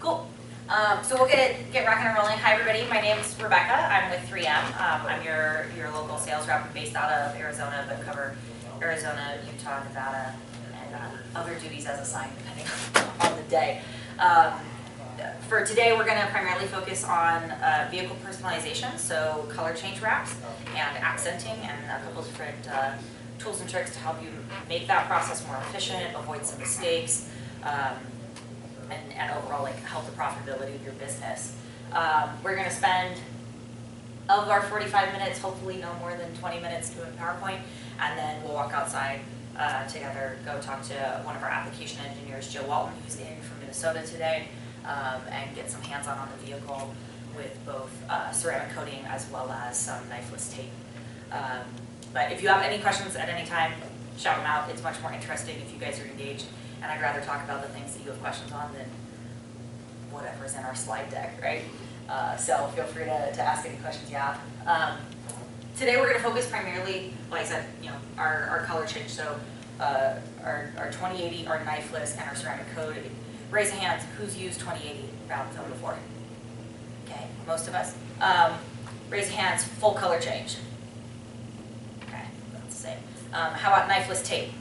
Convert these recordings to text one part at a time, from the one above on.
Cool. So we'll get rocking and rolling. Hi everybody, my name is Rebecca. I'm with 3M. I'm your local sales rep. I'm based out of Arizona, but cover Arizona, Utah, Nevada, and other duties as assigned depending on the day. For today, we're going to primarily focus on vehicle personalization, so color change wraps and accenting, and a couple different tools and tricks to help you make that process more efficient, avoid some mistakes, and overall help the profitability of your business. We're going to spend, of our 45 minutes, hopefully no more than 20 minutes doing PowerPoint, and then we'll walk outside together, go talk to one of our application engineers, Joe Walton, who's in from Minnesota today, and get some hands-on on the vehicle with both ceramic coating as well as some knifeless tape. But if you have any questions at any time, shout them out. It's much more interesting if you guys are engaged, and I'd rather talk about the things that you have questions on than whatever's in our slide deck, right? So feel free to ask any questions you have. Today we're going to focus primarily, like I said, our color change. So our 2080, our knifeless, and our ceramic coating. Raise a hand, who's used 2080 round film before? Okay, most of us. Raise a hands, full color change. Okay, that's the same. How about knifeless tape?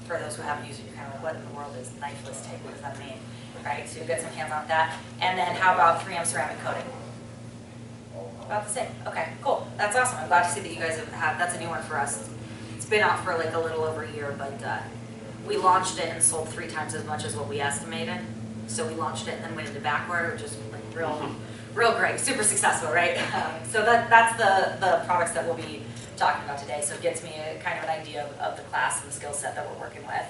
For those who haven't used it, you're kind of like, what in the world is knifeless tape? What does that mean? Right, so you get some hands on that. And then how about 3M ceramic coating? About the same. Okay, cool. That's awesome. I'm glad to see that you guys have, that's a new one for us. It's been out for like a little over a year, but we launched it and sold 3 times as much as what we estimated. So we launched it and then went into backward, which is like real great, super successful, right? So that's the products that we'll be talking about today. So it gets me kind of an idea of the class and the skill set that we're working with.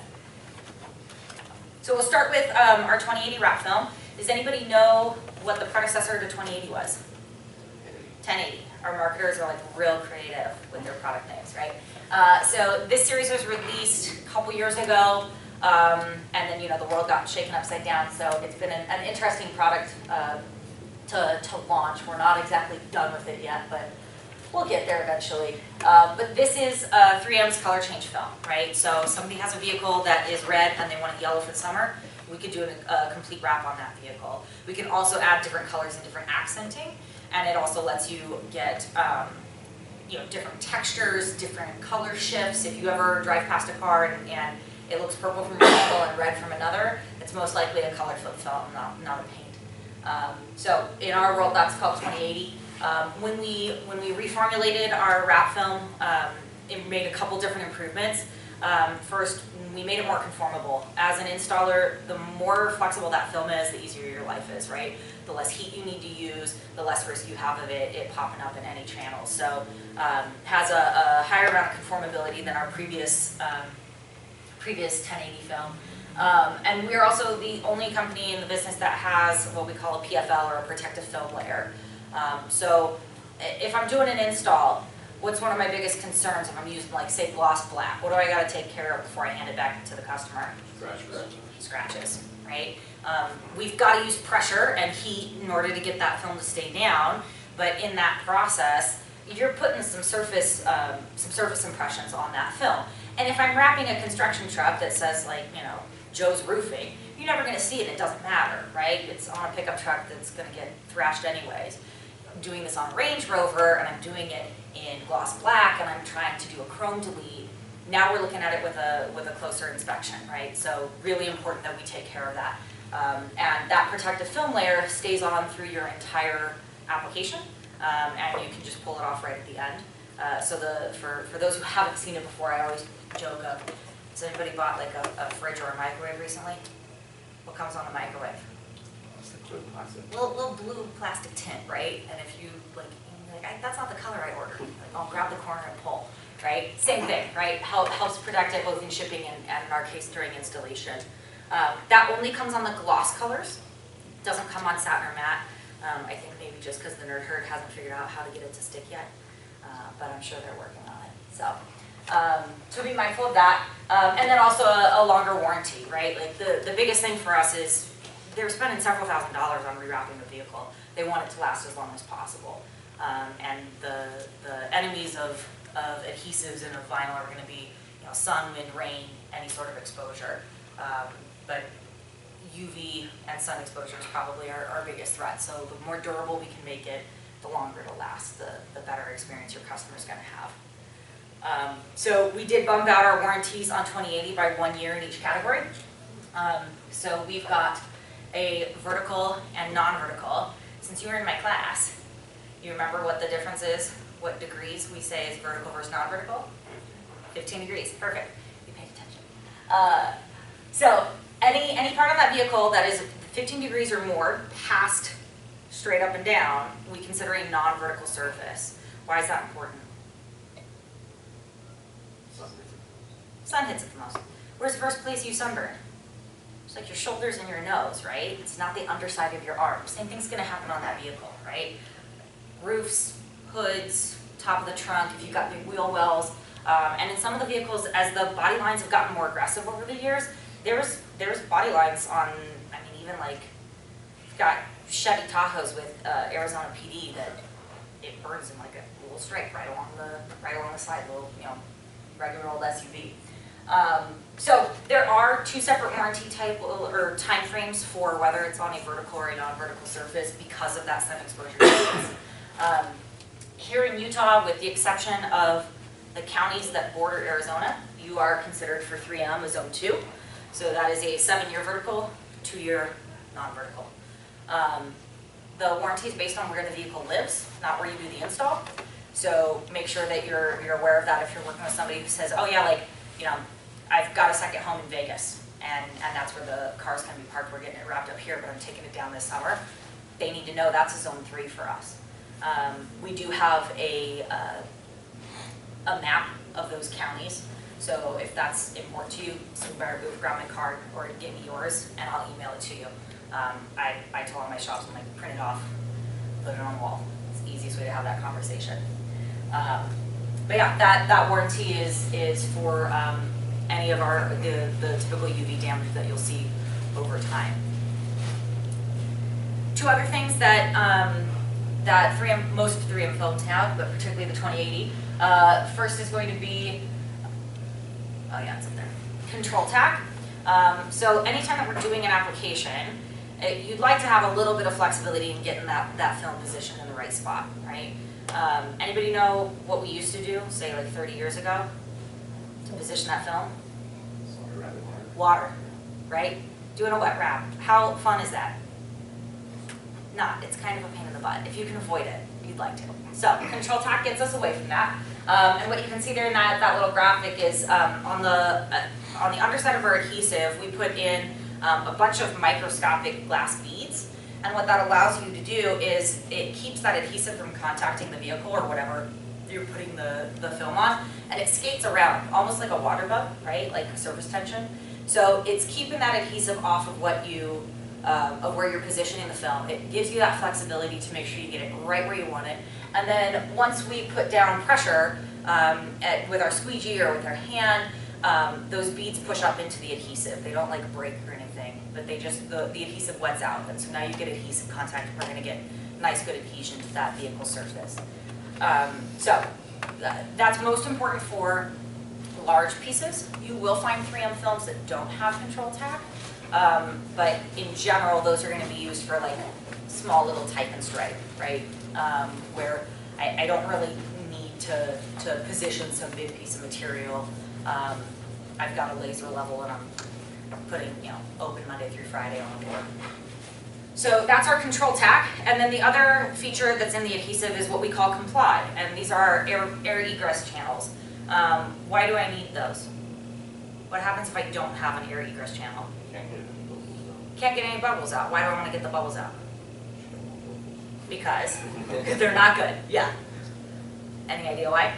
So we'll start with our 2080 wrap film. Does anybody know what the predecessor to 2080 was? 1080. Our marketers are like real creative with their product names, right? So this series was released a couple years ago, and then the world got shaken upside down. So it's been an interesting product to launch. We're not exactly done with it yet, but we'll get there eventually. But this is 3M's color change film, right? So somebody has a vehicle that is red and they want it yellow for the summer. We could do a complete wrap on that vehicle. We can also add different colors and different accenting, and it also lets you get different textures, different color shifts. If you ever drive past a car and it looks purple from one angle and red from another, it's most likely a color flip film, not a paint. So in our world, that's called 2080. When we reformulated our wrap film, it made a couple different improvements. First, we made it more conformable. As an installer, the more flexible that film is, the easier your life is, right? The less heat you need to use, the less risk you have of it popping up in any channel. So has a higher amount of conformability than our previous 1080 film. And we're also the only company in the business that has what we call a PFL, or a protective film layer. So if I'm doing an install, what's one of my biggest concerns if I'm using, like, say, gloss black? What do I got to take care of before I hand it back to the customer? Scratches, right? We've got to use pressure and heat in order to get that film to stay down, but in that process, you're putting some surface impressions on that film. And if I'm wrapping a construction truck that says, like, Joe's Roofing, you're never going to see it. It doesn't matter, right? It's on a pickup truck that's going to get thrashed anyways. I'm doing this on a Range Rover, and I'm doing it in gloss black, and I'm trying to do a chrome delete. Now we're looking at it with a closer inspection, right? So really important that we take care of that. And that protective film layer stays on through your entire application, and you can just pull it off right at the end. So for those who haven't seen it before, I always joke of, has anybody bought like a fridge or a microwave recently? What comes on the microwave? Little blue plastic tint, right? And if you that's not the color I ordered. Like, I'll grab the corner and pull, right? Same thing, right? Helps protect it both in shipping and in our case during installation. That only comes on the gloss colors. Doesn't come on satin or matte. I think maybe just because the nerd herd hasn't figured out how to get it to stick yet, but I'm sure they're working on it. So be mindful of that, and then also a longer warranty, right? Like the biggest thing for us is they're spending several $1,000s on rewrapping the vehicle. They want it to last as long as possible, and the enemies of adhesives and of vinyl are going to be sun, wind, rain, any sort of exposure. But UV and sun exposure is probably our biggest threat. So the more durable we can make it, the longer it'll last, the better experience your customer's gonna have. So we did bump out our warranties on 2080 by 1 year in each category. So we've got a vertical and non-vertical. Since you were in my class, you remember what the difference is, what degrees we say is vertical versus non-vertical? 15 degrees, perfect. You paid attention. So any part on that vehicle that is 15 degrees or more past straight up and down, we consider a non-vertical surface. Why is that important? Sun hits it the most. Where's the first place you sunburn? It's like your shoulders and your nose, right? It's not the underside of your arm. Same thing's gonna happen on that vehicle, right? Roofs, hoods, top of the trunk, if you've got big wheel wells. And in some of the vehicles, as the body lines have gotten more aggressive over the years, there's body lines on, I mean, even like, you've got Chevy Tahoes with Arizona PD that it burns in like a little stripe right along the side, little, you know, regular old SUV. So there are two separate warranty type or time frames for whether it's on a vertical or a non-vertical surface because of that sun exposure distance. Here in Utah, with the exception of the counties that border Arizona, you are considered for 3M a zone 2. So that is a 7-year vertical, 2-year non-vertical. The warranty is based on where the vehicle lives, not where you do the install. So make sure that you're aware of that if you're working with somebody who says, oh yeah, like, you know, I've got a second home in Vegas, and that's where the car's going to be parked. We're getting it wrapped up here, but I'm taking it down this summer. They need to know that's a zone 3 for us. We do have a map of those counties. So if that's important to you, swing by our booth, grab my card, or give me yours, and I'll email it to you. I tell all my shops, I'm like, print it off, put it on the wall. It's the easiest way to have that conversation. But yeah, that warranty is for any of the typical UV damage that you'll see over time. Two other things that that most 3M films have, but particularly the 2080. First is going to be, oh yeah, it's up there, control tack. So anytime that we're doing an application, you'd like to have a little bit of flexibility in getting that film positioned in the right spot, right? Anybody know what we used to do, say like 30 years ago, to position that film? Water, right? Doing a wet wrap. How fun is that? Not. It's kind of a pain in the butt. If you can avoid it, you'd like to. So control tack gets us away from that. And what you can see there in that little graphic is on the underside of our adhesive, we put in a bunch of microscopic glass beads. And what that allows you to do is it keeps that adhesive from contacting the vehicle or whatever you're putting the film on, and it skates around, almost like a water bug, right? Like surface tension. So it's keeping that adhesive off of what you, of where you're positioning the film. It gives you that flexibility to make sure you get it right where you want it. And then once we put down pressure with our squeegee or with our hand, those beads push up into the adhesive. They don't like break or anything, but they just, the adhesive wets out. And so now you get adhesive contact, and we're gonna get nice good adhesion to that vehicle surface. So that's most important for large pieces. You will find 3M films that don't have control tack, but in general, those are going to be used for like small little type and stripe, right? Where I don't really need to position some big piece of material. I've got a laser level and I'm putting, you know, open Monday through Friday on the board. So that's our control tack, and then the other feature that's in the adhesive is what we call comply, and these are our air egress channels. Why do I need those? What happens if I don't have an air egress channel? Can't get any bubbles out. Why do I want to get the bubbles out? Because they're not good. Yeah. Any idea why?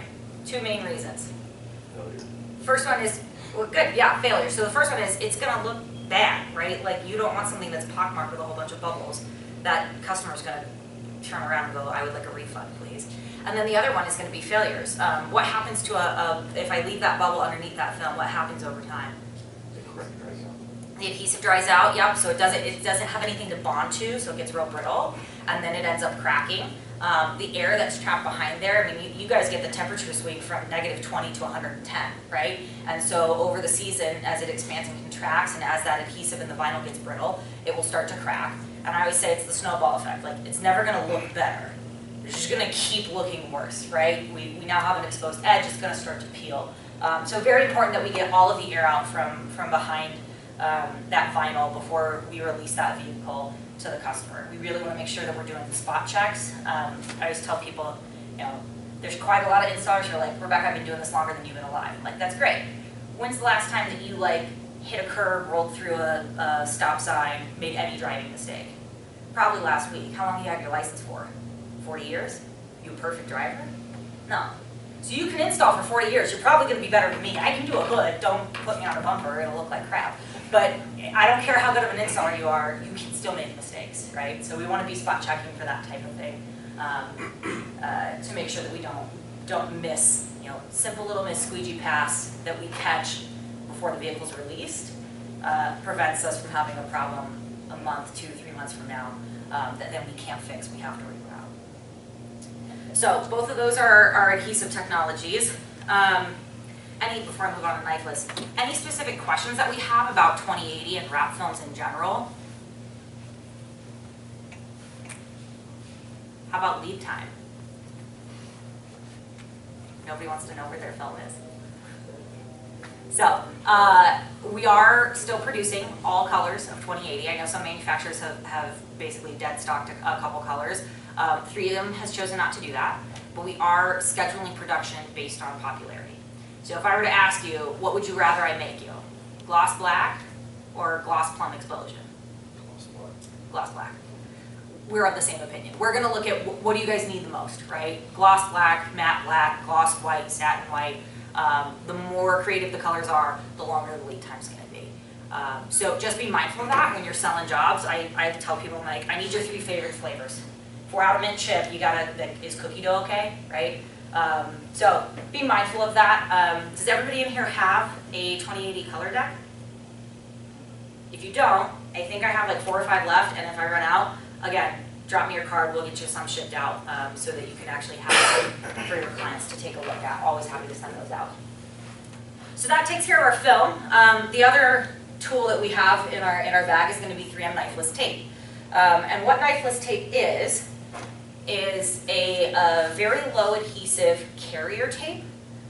Two main reasons. First one is, well, good, yeah, failure. So the first one is it's going to look bad, right? Like you don't want something that's pockmarked with a whole bunch of bubbles. That customer's going to turn around and go, I would like a refund, please. And then the other one is going to be failures. What happens to if I leave that bubble underneath that film, what happens over time? The adhesive dries out, yep, so it doesn't have anything to bond to, so it gets real brittle, and then it ends up cracking. the air that's trapped behind there, I mean, you guys get the temperature swing from -20 to 110, right? And so over the season, as it expands and contracts, and as that adhesive in the vinyl gets brittle, it will start to crack. And I always say it's the snowball effect. Like, it's never gonna look better. It's just gonna keep looking worse, right? We now have an exposed edge, it's gonna start to peel. So very important that we get all of the air out from behind that vinyl before we release that vehicle to the customer. We really want to make sure that we're doing the spot checks. I always tell people, you know, there's quite a lot of installers who are like, Rebecca, I've been doing this longer than you've been alive. I'm like, that's great. When's the last time that you like hit a curb, rolled through a stop sign, made any driving mistake? Probably last week. How long do you have your license for? 40 years? You a perfect driver? No. So you can install for 40 years. You're probably going to be better than me. I can do a hood. Don't put me on a bumper. It'll look like crap. But I don't care how good of an installer you are. You can still make mistakes, right? So we want to be spot checking for that type of thing to make sure that we don't miss, you know, simple little miss squeegee pass that we catch before the vehicle's released prevents us from having a problem a month, 2, 3 months from now that then we can't fix. We have to reroute. So both of those are adhesive technologies. Before I move on to Knifeless, any specific questions that we have about 2080 and wrap films in general? How about lead time? Nobody wants to know where their film is. So we are still producing all colors of 2080. I know some manufacturers have basically dead stocked a couple colors. 3 of them has chosen not to do that, but we are scheduling production based on popularity. So if I were to ask you, what would you rather I make you? Gloss black or gloss plum explosion? Gloss black. Gloss black. We're of the same opinion. We're going to look at what do you guys need the most, right? Gloss black, matte black, gloss white, satin white. The more creative the colors are, the longer the lead time's going to be. So just be mindful of that when you're selling jobs. I tell people, I'm like, I need your 3 favorite flavors. If we're out of mint chip, you gotta, like, is cookie dough okay, right? So be mindful of that. Does everybody in here have a 2080 color deck? If you don't, I think I have like 4 or 5 left, and if I run out, again, drop me your card, we'll get you some shipped out so that you can actually have them for your clients to take a look at. Always happy to send those out. So that takes care of our film. The other tool that we have in our bag is going to be 3M Knifeless Tape. And what Knifeless Tape is a very low adhesive carrier tape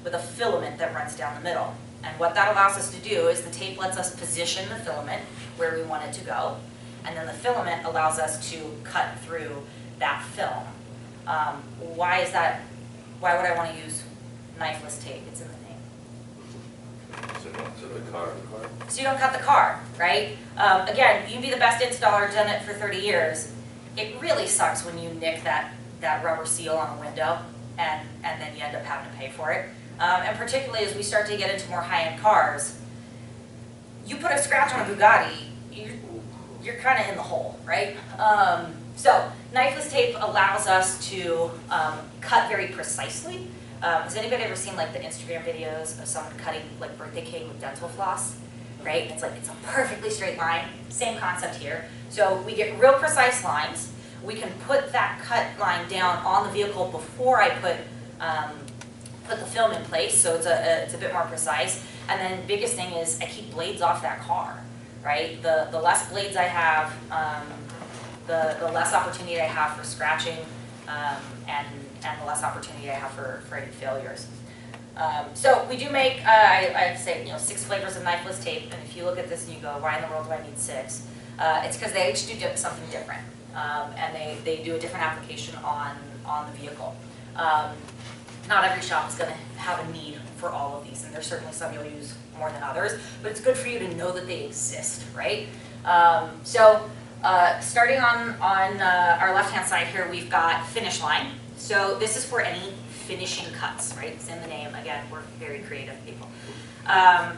with a filament that runs down the middle. And what that allows us to do is the tape lets us position the filament where we want it to go, and then the filament allows us to cut through that film. Why is that? Why would I want to use knifeless tape? It's in the name. So you don't cut the car, right? Again, you can be the best installer, done it for 30 years. It really sucks when you nick that rubber seal on a window and then you end up having to pay for it. And particularly as we start to get into more high-end cars, you put a scratch on a Bugatti, you're kind of in the hole, right? So knifeless tape allows us to cut very precisely. Has anybody ever seen like the Instagram videos of someone cutting like birthday cake with dental floss? Right? It's like, it's a perfectly straight line. Same concept here. So we get real precise lines. We can put that cut line down on the vehicle before I put the film in place, so it's a bit more precise. And then biggest thing is I keep blades off that car, right? The less blades I have, the less opportunity I have for scratching, and the less opportunity I have for any failures. So we do make, I'd say, 6 flavors of knifeless tape, and if you look at this and you go, why in the world do I need 6? It's because they each do something different, and they do a different application on the vehicle. Not every shop is going to have a need for all of these, and there's certainly some you'll use more than others, but it's good for you to know that they exist, right? Starting on our left-hand side here, we've got finish line. So this is for any finishing cuts, right? It's in the name. Again, we're very creative people.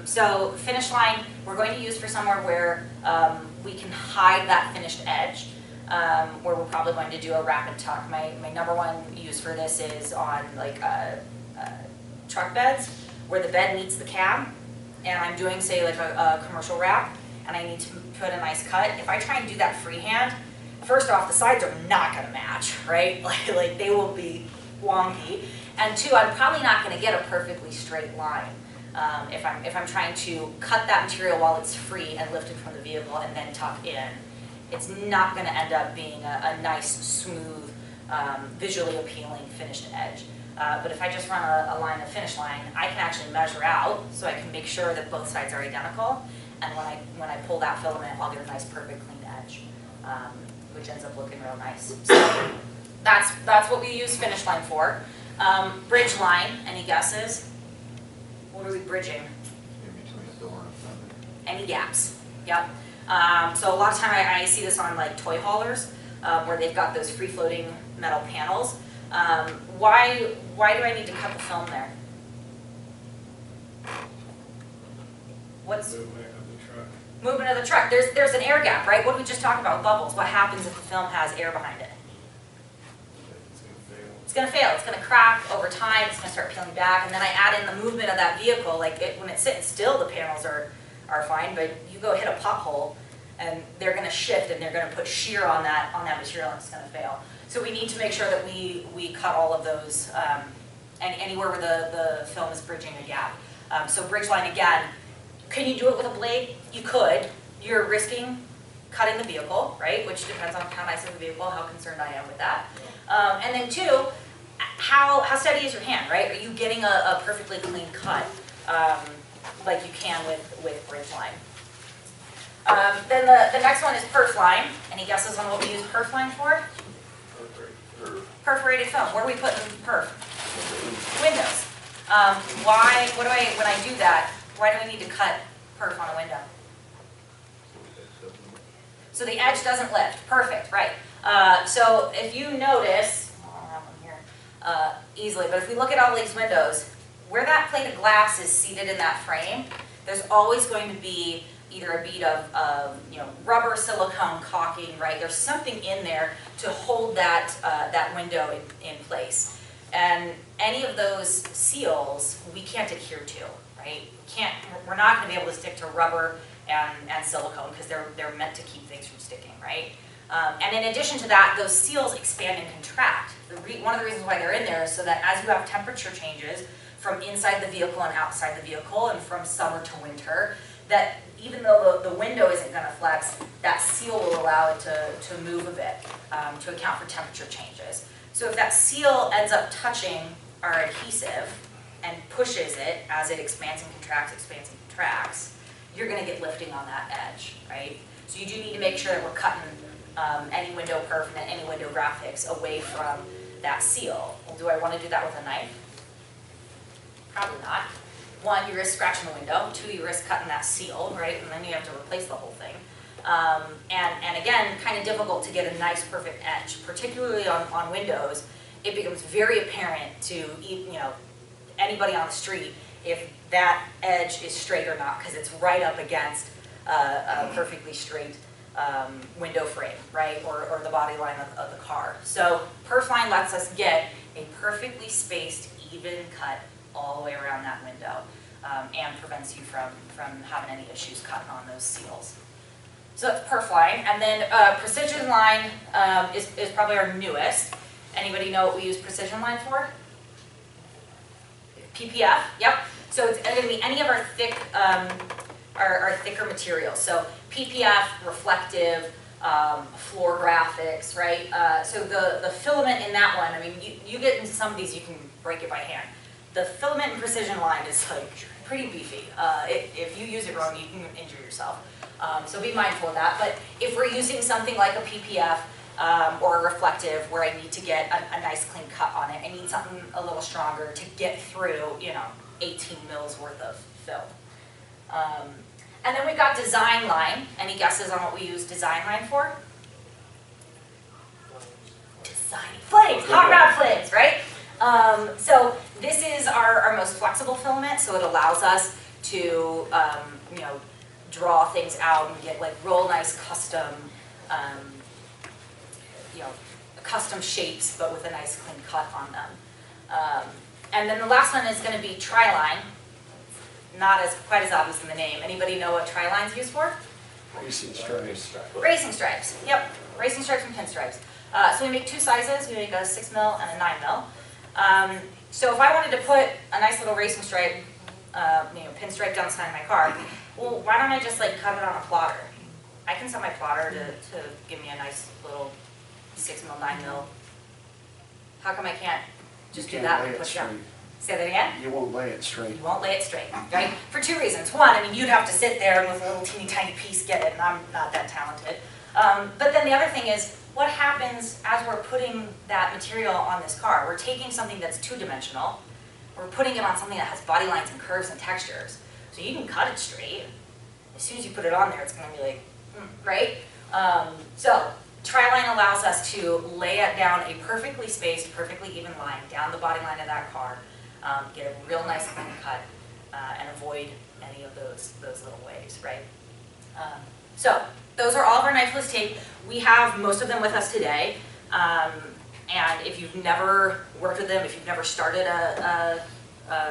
So finish line, we're going to use for somewhere where we can hide that finished edge, where we're probably going to do a wrap and tuck. My number one use for this is on like truck beds, where the bed meets the cab, and I'm doing, say, like a commercial wrap, and I need to put a nice cut. If I try and do that freehand, first off, the sides are not gonna match, right? Like they will be wonky. And two, I'm probably not gonna get a perfectly straight line if I'm trying to cut that material while it's free and lift it from the vehicle and then tuck in. It's not gonna end up being a nice, smooth, visually appealing finished edge. But if I just run a line of finish line, I can actually measure out so I can make sure that both sides are identical. And when I pull that filament, I'll get a nice, perfect, clean edge, which ends up looking real nice. So that's what we use finish line for. Bridge line, any guesses? What are we bridging? In between a door and a feather. Any gaps? Yep. So a lot of time I see this on like toy haulers where they've got those free-floating metal panels. Why do I need to cut the film there? What's Movement of the truck. movement of the truck? There's an air gap, right? What did we just talk about with bubbles? What happens if the film has air behind it? It's gonna fail. It's going to fail. It's going to crack over time. It's going to start peeling back. And then I add in the movement of that vehicle. Like when it's sitting still, the panels are fine. But you go hit a pothole, and they're going to shift, and they're going to put shear on that material, and it's going to fail. So we need to make sure that we cut all of those, and anywhere where the film is bridging a gap. So bridge line again. Can you do it with a blade? You could. You're risking cutting the vehicle, right? Which depends on how nice is the vehicle, how concerned I am with that. And then two, how steady is your hand, right? Are you getting a perfectly clean cut like you can with bridge line? Then the next one is perf line. Any guesses on what we use perf line for? Perforated film. Where are we putting perf? Windows. When I do that, why do I need to cut perf on a window? So the edge doesn't lift. Perfect, right. So if you notice, I don't have one here easily, but if we look at all these windows, where that plate of glass is seated in that frame, there's always going to be either a bead of rubber, silicone, caulking, right? There's something in there to hold that window in place. And any of those seals we can't adhere to, right? We're not going to be able to stick to rubber and silicone because they're meant to keep things from sticking, right? And in addition to that, those seals expand and contract. One of the reasons why they're in there is so that as you have temperature changes from inside the vehicle and outside the vehicle and from summer to winter, that even though the window isn't going to flex, that seal will allow it to move a bit to account for temperature changes. So if that seal ends up touching our adhesive and pushes it as it expands and contracts, you're going to get lifting on that edge, right? So you do need to make sure that we're cutting any window perf and any window graphics away from that seal. Well, do I want to do that with a knife? Probably not. One, you risk scratching the window. Two, you risk cutting that seal, right? And then you have to replace the whole thing. And again, kind of difficult to get a nice, perfect edge, particularly on windows. It becomes very apparent to anybody on the street if that edge is straight or not, because it's right up against a perfectly straight window frame, right, or the body line of the car. So perf line lets us get a perfectly spaced, even cut all the way around that window, and prevents you from having any issues cutting on those seals. So that's perf line, and then precision line is probably our newest. Anybody know what we use precision line for? PPF, yep. So it's going to be any of our our thicker materials. So PPF, reflective, floor graphics, right? So the filament in that one, I mean, you get into some of these, you can break it by hand. The filament and precision line is like pretty beefy. If you use it wrong, you can injure yourself. So be mindful of that. But if we're using something like a PPF or a reflective where I need to get a nice clean cut on it, I need something a little stronger to get through, 18 mils worth of film. And then we've got design line. Any guesses on what we use design line for? Design flames, hot rod flames, right? So this is our most flexible filament, so it allows us to draw things out and get like real nice custom custom shapes, but with a nice clean cut on them. And then the last one is going to be Triline. Not quite as obvious in the name. Anybody know what Triline's used for? Racing stripes. Racing stripes, yep. racing stripes and pinstripes. So we make two sizes. We make a 6 mil and a 9 mil. So if I wanted to put a nice little racing stripe, pinstripe down the side of my car, well, why don't I just like cut it on a plotter? I can set my plotter to give me a nice little 6 mil, 9 mil. How come I can't just do that and push it up? Say that again? You won't lay it straight. You won't lay it straight, right? For two reasons. One, I mean, you'd have to sit there and with a little teeny tiny piece get it, and I'm not that talented. But then the other thing is, what happens as we're putting that material on this car? We're taking something that's two-dimensional, we're putting it on something that has body lines and curves and textures. So you can cut it straight. As soon as you put it on there, it's going to be like, right? So Triline allows us to lay it down a perfectly spaced, perfectly even line down the body line of that car, get a real nice clean cut, and avoid any of those little waves, right? So those are all of our knifeless tape. We have most of them with us today. And if you've never worked with them, if you've never started a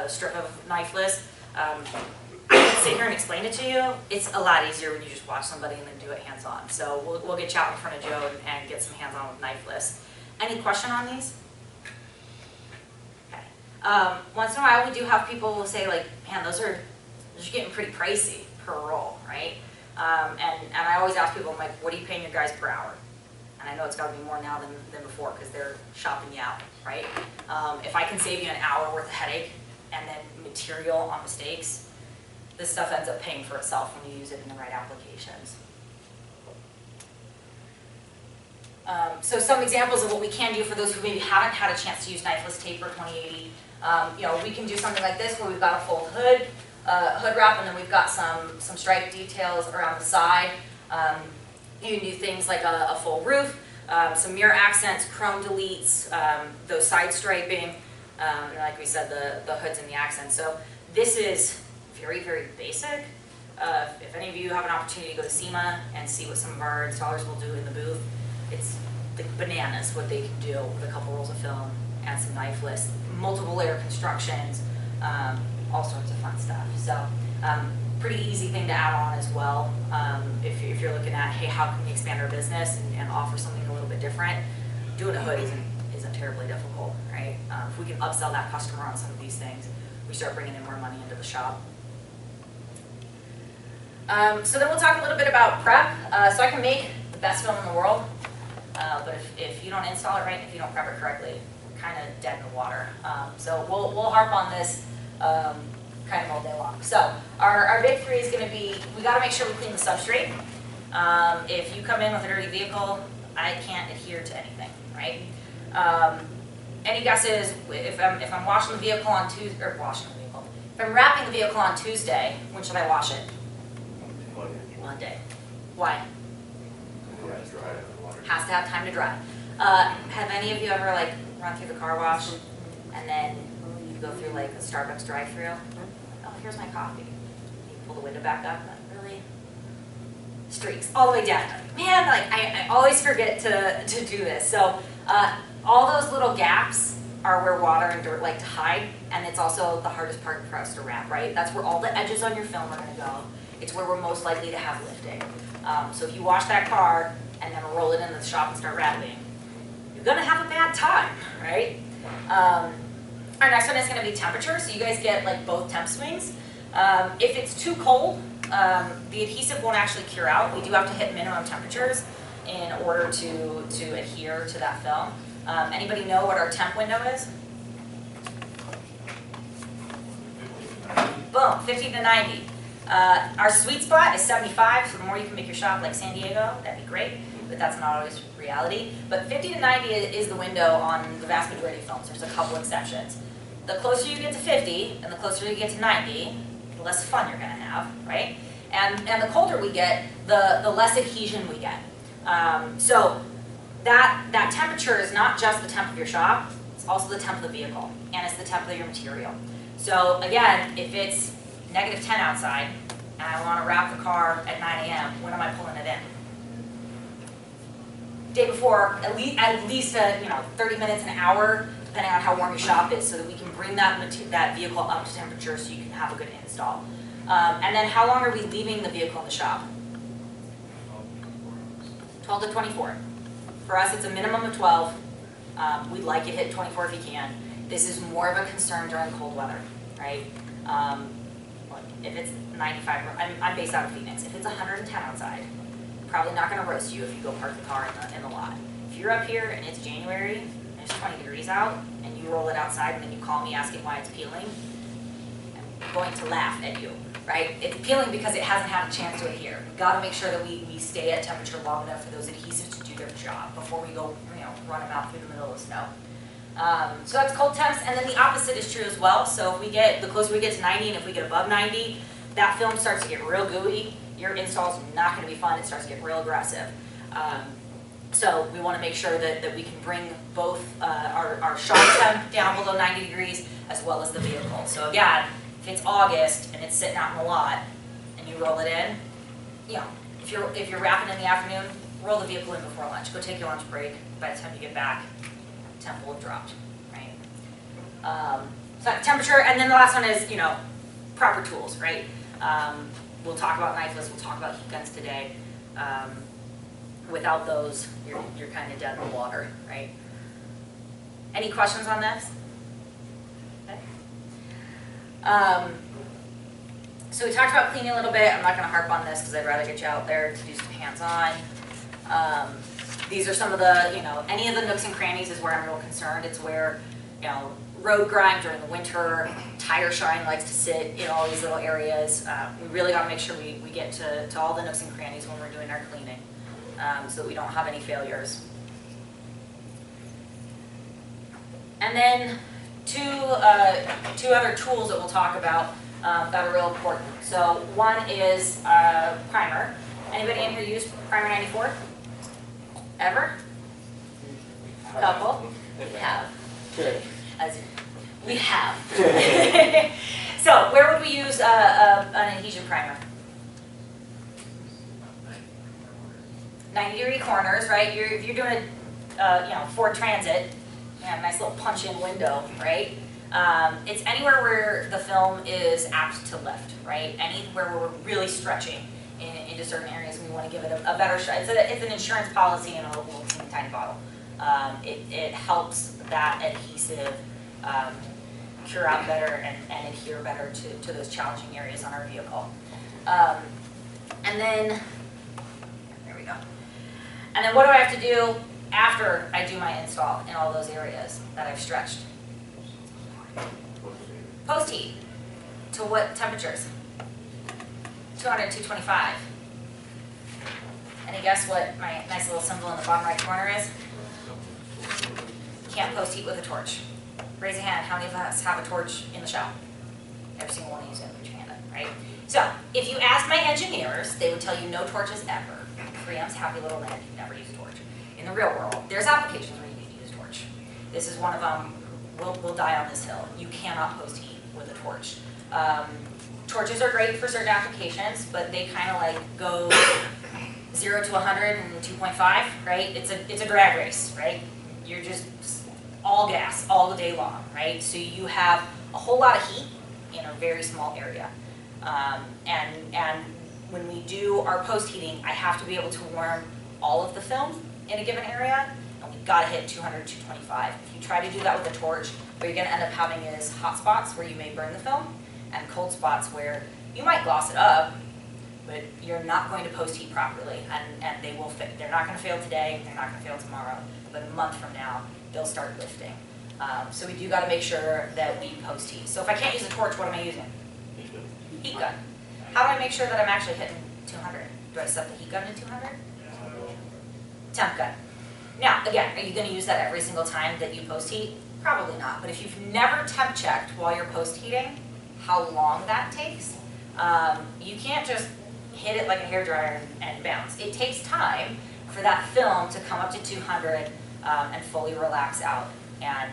strip of knifeless, I can sit here and explain it to you. It's a lot easier when you just watch somebody and then do it hands-on. So we'll get you out in front of Joe and get some hands-on with knifeless. Any question on these? Okay. Once in a while, we do have people who say, like, man, those are getting pretty pricey per roll, right? And I always ask people, I'm like, what are you paying your guys per hour? And I know it's got to be more now than before because they're shopping you out, right? If I can save you an hour worth of headache and then material on mistakes, this stuff ends up paying for itself when you use it in the right applications. So some examples of what we can do for those who maybe haven't had a chance to use knifeless tape or 2080. We can do something like this where we've got a full hood wrap, and then we've got some stripe details around the side. You can do things like a full roof, some mirror accents, chrome deletes, those side striping, and like we said, the hoods and the accents. So this is very, very basic. If any of you have an opportunity to go to SEMA and see what some of our installers will do in the booth, it's like bananas what they can do with a couple rolls of film and some knifeless, multiple layer constructions, all sorts of fun stuff. So pretty easy thing to add on as well. If you're looking at, hey, how can we expand our business and offer something a little bit different, doing a hood isn't terribly difficult, right? If we can upsell that customer on some of these things, we start bringing in more money into the shop. So then we'll talk a little bit about prep. So I can make the best film in the world, but if you don't install it right, if you don't prep it correctly, we're kind of dead in the water. So we'll harp on this kind of all day long. So our big three is going to be, we got to make sure we clean the substrate. If you come in with a dirty vehicle, I can't adhere to anything, right? Any guesses if I'm washing the vehicle on Tuesday, or washing the vehicle, if I'm wrapping the vehicle on Tuesday, when should I wash it? Monday. Why? Has to have time to dry. Have any of you ever like run through the car wash and then you go through like a Starbucks drive-thru? Oh, here's my coffee. You pull the window back up, and really streaks all the way down. Man, like I always forget to do this. So all those little gaps are where water and dirt like to hide, and it's also the hardest part for us to wrap, right? That's where all the edges on your film are going to go. It's where we're most likely to have lifting. So if you wash that car and then roll it into the shop and start wrapping, you're going to have a bad time, right? Our next one is going to be temperature, so you guys get like both temp swings. If it's too cold, the adhesive won't actually cure out. We do have to hit minimum temperatures in order to adhere to that film. Anybody know what our temp window is? Boom, 50 to 90. Our sweet spot is 75, so the more you can make your shop like San Diego, that'd be great, but that's not always reality. But 50 to 90 is the window on the vast majority of films. There's a couple exceptions. The closer you get to 50 and the closer you get to 90, the less fun you're going to have, right? And the colder we get, the less adhesion we get. So that temperature is not just the temp of your shop, it's also the temp of the vehicle, and it's the temp of your material. So again, if it's -10 outside, and I want to wrap the car at 9 a.m., when am I pulling it in? Day before, at least 30 minutes, an hour, depending on how warm your shop is, so that we can bring that vehicle up to temperature so you can have a good install. And then how long are we leaving the vehicle in the shop? 12 to 24. For us, it's a minimum of 12. We'd like it hit 24 if you can. This is more of a concern during cold weather, right? Look, if it's 95, I'm based out of Phoenix. If it's 110 outside, probably not gonna roast you if you go park the car in the lot. If you're up here and it's January, and it's 20 degrees out, and you roll it outside and then you call me asking why it's peeling, I'm going to laugh at you, right? It's peeling because it hasn't had a chance to adhere. We've got to make sure that we stay at temperature long enough for those adhesives to do their job before we go, run them out through the middle of the snow. So that's cold temps, and then the opposite is true as well. So if we get, the closer we get to 90, and if we get above 90, that film starts to get real gooey. Your install's not going to be fun. It starts to get real aggressive. So we want to make sure that we can bring both our shop temp down below 90 degrees as well as the vehicle. So again, if it's August and it's sitting out in the lot and you roll it in, if you're wrapping in the afternoon, roll the vehicle in before lunch. Go take your lunch break. By the time you get back, temp will have dropped, right? So that temperature, and then the last one is, proper tools, right? We'll talk about knifeless, we'll talk about heat guns today. Without those, you're kind of dead in the water, right? Any questions on this? Okay. So we talked about cleaning a little bit. I'm not going to harp on this because I'd rather get you out there to do some hands-on. These are some of the, any of the nooks and crannies is where I'm real concerned. It's where, road grime during the winter, tire shine likes to sit in all these little areas. We really got to make sure we get to all the nooks and crannies when we're doing our cleaning, so that we don't have any failures. And then two other tools that we'll talk about that are real important. So one is primer. Anybody in here use Primer 94? Ever? Couple? We have. We have. So where would we use an adhesion primer? 90-degree corners, right? If you're doing a Ford Transit, you have a nice little punch-in window, right? It's anywhere where the film is apt to lift, right? Anywhere where we're really stretching into certain areas, and we want to give it a better shot. It's an insurance policy in a little teeny tiny bottle. It helps that adhesive cure out better and adhere better to those challenging areas on our vehicle. And then, there we go. And then what do I have to do after I do my install in all those areas that I've stretched? Post heat. To what temperatures? 200, 225. Any guess what my nice little symbol in the bottom right corner is? Can't post heat with a torch. Raise a hand, how many of us have a torch in the shop? Every single one of you is going to put your hand up, right? So, if you ask my engineers, they would tell you no torches ever. 3M's happy little land, you never use a torch. In the real world, there's applications where you need to use a torch. This is one of them. We'll die on this hill. You cannot post heat with a torch. Torches are great for certain applications, but they kind of like go 0 to 100 in 2.5, right? It's a drag race, right? You're just all gas all the day long, right? So you have a whole lot of heat in a very small area. And when we do our post heating, I have to be able to warm all of the film in a given area, and we've got to hit 200, 225. If you try to do that with a torch, what you're going to end up having is hot spots where you may burn the film, and cold spots where you might gloss it up, but you're not going to post heat properly, and they will fail. They're not going to fail today, they're not going to fail tomorrow, but a month from now, they'll start lifting. So we do got to make sure that we post heat. So if I can't use a torch, what am I using? Heat gun. How do I make sure that I'm actually hitting 200? Do I set the heat gun to 200? Temp gun. Now, again, are you going to use that every single time that you post heat? Probably not, but if you've never temp checked while you're post heating, how long that takes, you can't just hit it like a hairdryer and bounce. It takes time for that film to come up to 200 and fully relax out and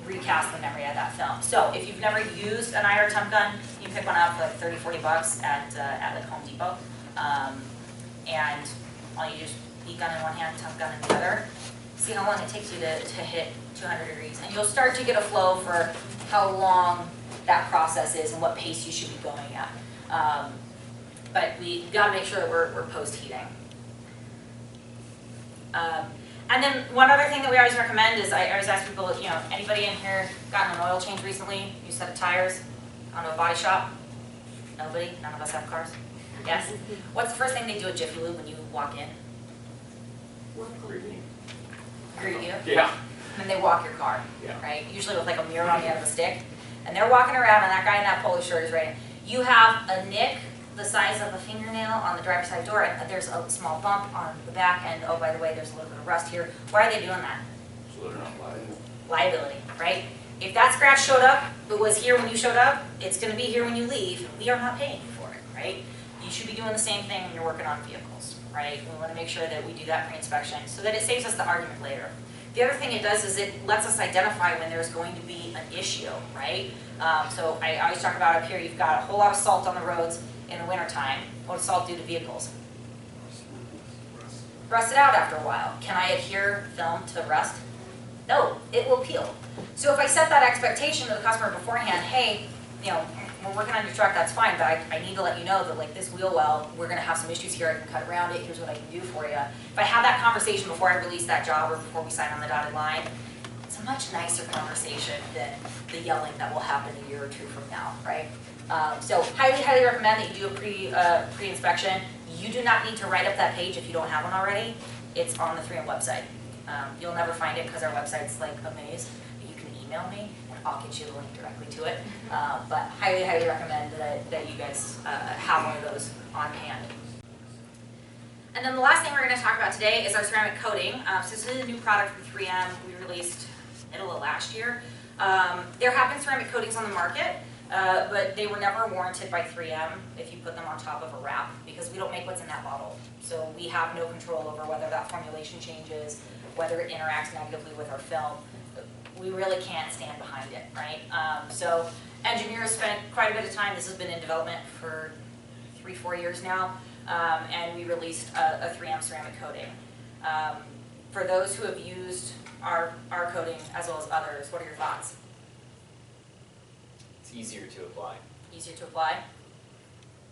recast the memory of that film. So if you've never used an IR temp gun, you can pick one up for like 30, 40 bucks at like Home Depot. And all you do is heat gun in one hand, temp gun in the other. See how long it takes you to hit 200 degrees. And you'll start to get a flow for how long that process is and what pace you should be going at. But we got to make sure that we're post heating. And then one other thing that we always recommend is I always ask people, anybody in here gotten an oil change recently? New set of tires on a body shop? Nobody? None of us have cars? Yes? What's the first thing they do at Jiffy Lube when you walk in? Greet you? Yeah. And they walk your car, Yeah. right? Usually with like a mirror on the end of a stick. And they're walking around and that guy in that polo shirt is right. You have a nick the size of a fingernail on the driver's side door, and there's a small bump on the back, and oh, by the way, there's a little bit of rust here. Why are they doing that? So they're not liable. Liability, right? If that scratch showed up, it was here when you showed up, it's going to be here when you leave. We are not paying you for it, right? You should be doing the same thing when you're working on vehicles, right? We want to make sure that we do that pre-inspection so that it saves us the argument later. The other thing it does is it lets us identify when there's going to be an issue, right? So I always talk about up here, you've got a whole lot of salt on the roads in the wintertime. What does salt do to vehicles? Rust it out after a while. Can I adhere film to rust? No, it will peel. So if I set that expectation to the customer beforehand, hey, we're working on your truck, that's fine, but I need to let you know that like this wheel well, we're gonna have some issues here, I can cut around it, here's what I can do for you. If I have that conversation before I release that job or before we sign on the dotted line, it's a much nicer conversation than the yelling that will happen a year or two from now, right? So highly, highly recommend that you do a pre-inspection. You do not need to write up that page if you don't have one already. It's on the 3M website. You'll never find it because our website's like a maze. But you can email me and I'll get you the link directly to it. But highly, highly recommend that you guys have one of those on hand. And then the last thing we're going to talk about today is our ceramic coating. So this is a new product from 3M we released middle of last year. There have been ceramic coatings on the market. But they were never warranted by 3M if you put them on top of a wrap because we don't make what's in that bottle. So we have no control over whether that formulation changes, whether it interacts negatively with our film. We really can't stand behind it, right? So engineers spent quite a bit of time. This has been in development for 3-4 years now, and we released a 3M ceramic coating. For those who have used our coating as well as others, what are your thoughts? Easier to apply. Easier to apply?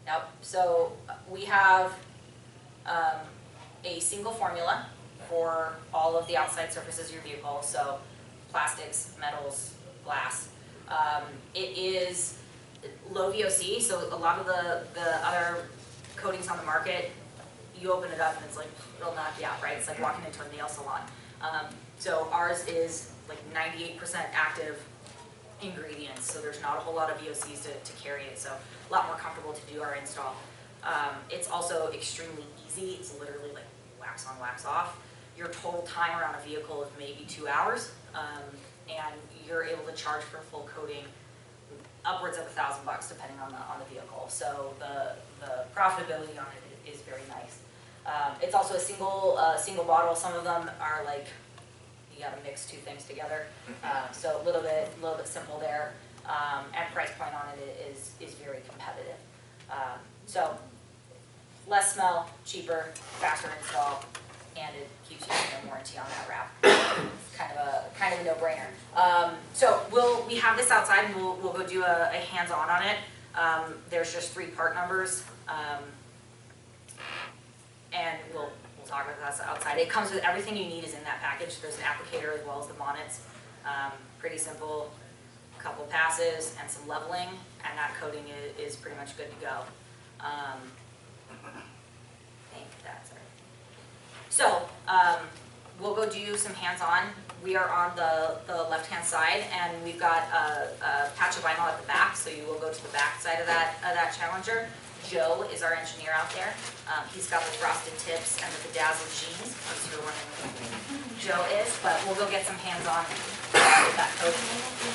Yep. So we have a single formula for all of the outside surfaces of your vehicle, so plastics, metals, glass. It is low VOC, so a lot of the other coatings on the market, you open it up and it's like, it'll knock you out, right? It's like walking into a nail salon. So ours is like 98% active ingredients, so there's not a whole lot of VOCs to carry it, so a lot more comfortable to do our install. It's also extremely easy. It's literally like wax on, wax off. Your total time around a vehicle is maybe 2 hours, and you're able to charge for full coating upwards of $1,000 depending on the vehicle. So the profitability on it is very nice. It's also a single bottle. Some of them are like, you got to mix two things together. So a little bit simple there, and price point on it is very competitive. So less smell, cheaper, faster install, and it keeps you in warranty on that wrap. Kind of a no-brainer. So we have this outside, and we'll go do a hands-on on it. There's just 3 part numbers, and we'll talk about that outside. It comes with everything you need is in that package. There's an applicator as well as the bonnets. Pretty simple, a couple passes and some leveling, and that coating is pretty much good to go. I think that's it. So we'll go do some hands-on. We are on the left-hand side, and we've got a patch of vinyl at the back, so you will go to the back side of that Challenger. Joe is our engineer out there. He's got the frosted tips and the bedazzled jeans, in case you're wondering who Joe is, but we'll go get some hands-on with that coating.